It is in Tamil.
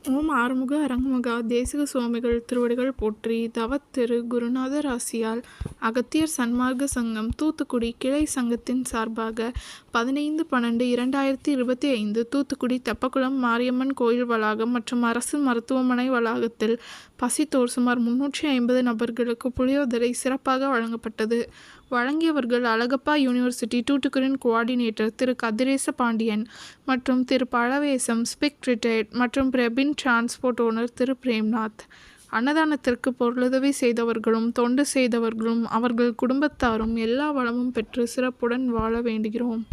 ஓம் ஆறுமுக அரங்கமகா தேசிக சுவாமிகள் திருவடிகள் போற்றி. தவத்திரு குருநாதர் ஆசியால் அகத்தியர் சன்மார்க்க சங்கம் தூத்துக்குடி கிளை சங்கத்தின் சார்பாக 15/12/2025 தூத்துக்குடி தெப்பக்குளம் மாரியம்மன் கோயில் வளாகம் மற்றும் அரசு மருத்துவமனை வளாகத்தில் பசித்தோர் சுமார் 350 நபர்களுக்கு புளியோதரை சிறப்பாக வழங்கப்பட்டது. வழங்கியவர்கள் அழகப்பா யூனிவர்சிட்டி தூத்துக்குடியின் கோஆர்டினேட்டர் திரு கதிரேச பாண்டியன் மற்றும் திரு பழவேசம் ஸ்பிக் ரிட்டையர்ட் மற்றும் பிரபின் டிரான்ஸ்போர்ட் ஓனர் திரு பிரேம்நாத். அன்னதானத்திற்கு பொருளுதவி செய்தவர்களும் தொண்டு செய்தவர்களும் அவர்கள் குடும்பத்தாரும் எல்லா வளமும் பெற்று சிறப்புடன் வாழ வேண்டுகிறோம்.